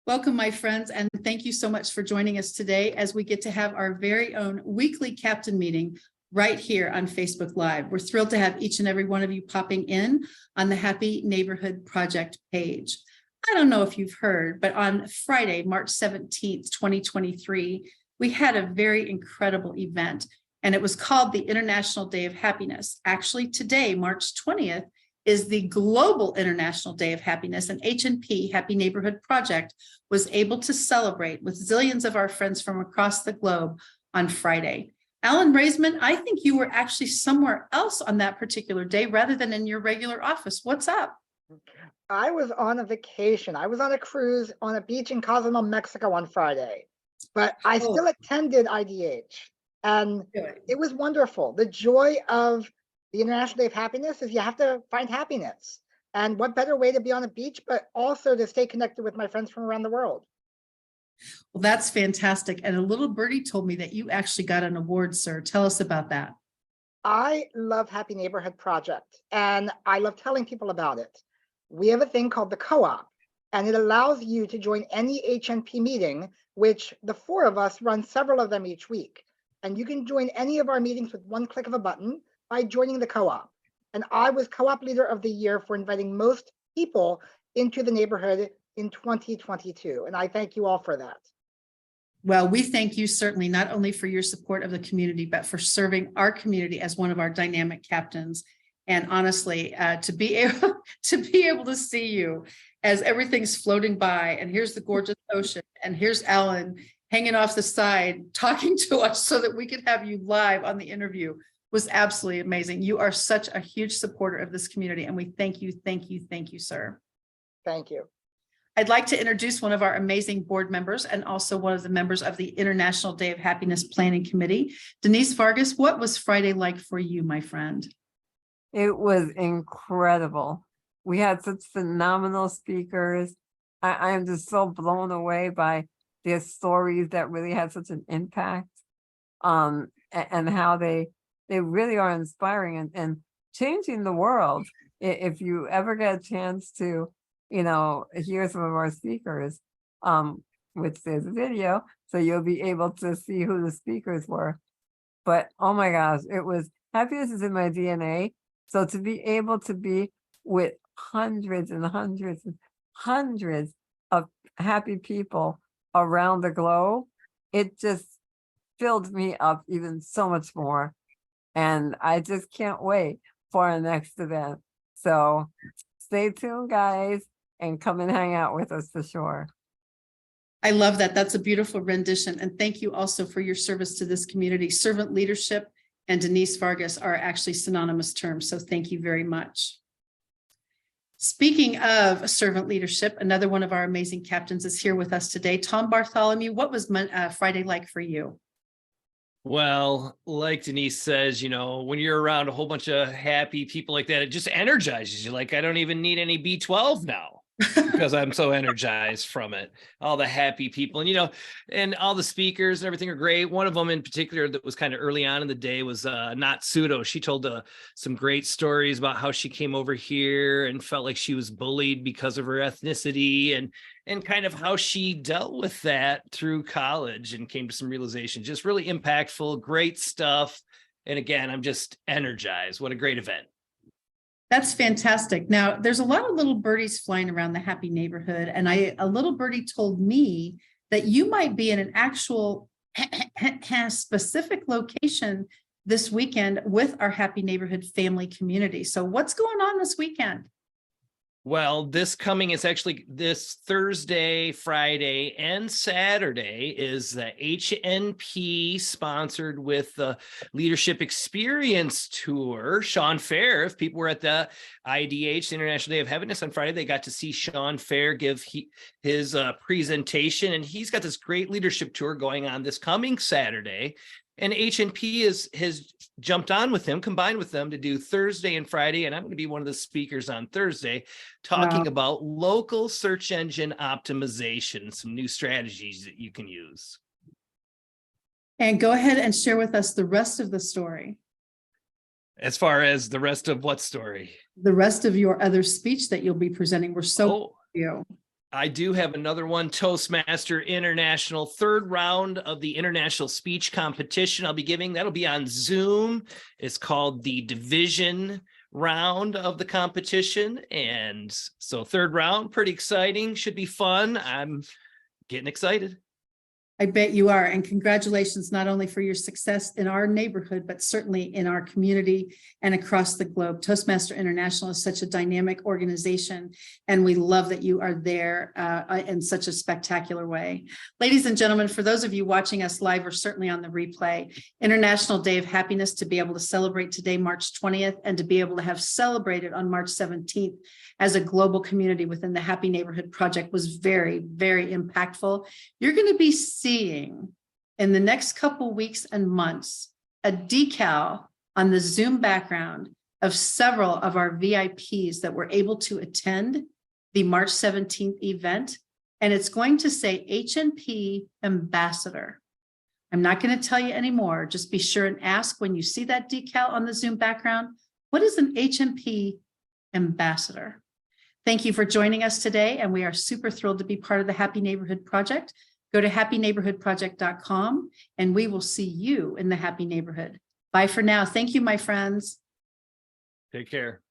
Welcome, my friends, and thank you so much for joining us today as we get to have our very own weekly captain meeting right here on Facebook Live. We're thrilled to have each and every one of you popping in on the Happy Neighborhood Project page. I don't know if you've heard, but on Friday, March 17th, 2023, we had a very incredible event, and it was called the International Day of Happiness. Actually, today, March 20th, is the Global International Day of Happiness, and HNP, Happy Neighborhood Project, was able to celebrate with zillions of our friends from across the globe on Friday. Alan Raisman, I think you were actually somewhere else on that particular day rather than in your regular office. What's up? I was on a vacation. I was on a cruise on a beach in Cozumel, Mexico on Friday, but I still attended IDH, and it was wonderful. The joy of the International Day of Happiness is you have to find happiness. And what better way to be on a beach, but also to stay connected with my friends from around the world. Well, that's fantastic. And a little birdie told me that you actually got an award, sir. Tell us about that. I love Happy Neighborhood Project, and I love telling people about it. We have a thing called the co-op, and it allows you to join any HNP meeting, which the four of us run several of them each week. And you can join any of our meetings with one click of a button by joining the co-op. And I was co-op leader of the year for inviting most people into the neighborhood in 2022. And I thank you all for that. Well, we thank you certainly not only for your support of the community, but for serving our community as one of our dynamic captains. And honestly, to be able to see you as everything's floating by, and here's the gorgeous ocean, and here's Ellen hanging off the side talking to us so that we could have you live on the interview, was absolutely amazing. You are such a huge supporter of this community, and we thank you, sir. Thank you. I'd like to introduce one of our amazing board members and also one of the members of the International Day of Happiness Planning Committee. Denise Vargas, what was Friday like for you, my friend? It was incredible. We had such phenomenal speakers. I am just so blown away by their stories that really had such an impact, and how they really are inspiring and changing the world. If you ever get a chance to, hear some of our speakers, which there's a video, so you'll be able to see who the speakers were. But oh my gosh, happiness is in my DNA. So to be able to be with hundreds and hundreds and hundreds of happy people around the globe, it just filled me up even so much more. And I just can't wait for our next event. So stay tuned, guys, and come and hang out with us for sure. I love that. That's a beautiful rendition. And thank you also for your service to this community. Servant leadership and Denise Vargas are actually synonymous terms. So thank you very much. Speaking of servant leadership, another one of our amazing captains is here with us today. Tom Bartholomew, what was Friday like for you? Well, like Denise says, when you're around a whole bunch of happy people like that, it just energizes you. Like, I don't even need any B12 now because I'm so energized from it. All the happy people and all the speakers and everything are great. One of them in particular that was kind of early on in the day was Natsudo. She told some great stories about how she came over here and felt like she was bullied because of her ethnicity and kind of how she dealt with that through college and came to some realization. Just really impactful, great stuff. And again, I'm just energized. What a great event. That's fantastic. Now, there's a lot of little birdies flying around the happy neighborhood, and a little birdie told me that you might be in an actual specific location this weekend with our happy neighborhood family community. So what's going on this weekend? Well, it's actually this Thursday, Friday, and Saturday is the HNP sponsored with the Leadership Experience Tour. Sean Fair, if people were at the IDH, International Day of Happiness on Friday, they got to see Sean Fair give his presentation, and he's got this great leadership tour going on this coming Saturday. And HNP has jumped on with him, combined with them to do Thursday and Friday. And I'm going to be one of the speakers on Thursday talking about local search engine optimization, some new strategies that you can use. And go ahead and share with us the rest of the story. As far as the rest of what story? The rest of your other speech that you'll be presenting. We're so proud of you. I do have another one, Toastmaster International, third round of the international speech competition I'll be giving. That'll be on Zoom. It's called the division round of the competition. And so third round, pretty exciting, should be fun. I'm getting excited. I bet you are. And congratulations, not only for your success in our neighborhood, but certainly in our community and across the globe. Toastmaster International is such a dynamic organization, and we love that you are there in such a spectacular way. Ladies and gentlemen, for those of you watching us live or certainly on the replay, International Day of Happiness, to be able to celebrate today, March 20th, and to be able to have celebrated on March 17th as a global community within the Happy Neighborhood Project was very, very impactful. You're going to be seeing in the next couple weeks and months a decal on the Zoom background of several of our VIPs that were able to attend the March 17th event. And it's going to say HNP Ambassador. I'm not going to tell you anymore. Just be sure and ask when you see that decal on the Zoom background, what is an HNP Ambassador? Thank you for joining us today, and we are super thrilled to be part of the Happy Neighborhood Project. Go to happyneighborhoodproject.com, and we will see you in the happy neighborhood. Bye for now. Thank you, my friends. Take care.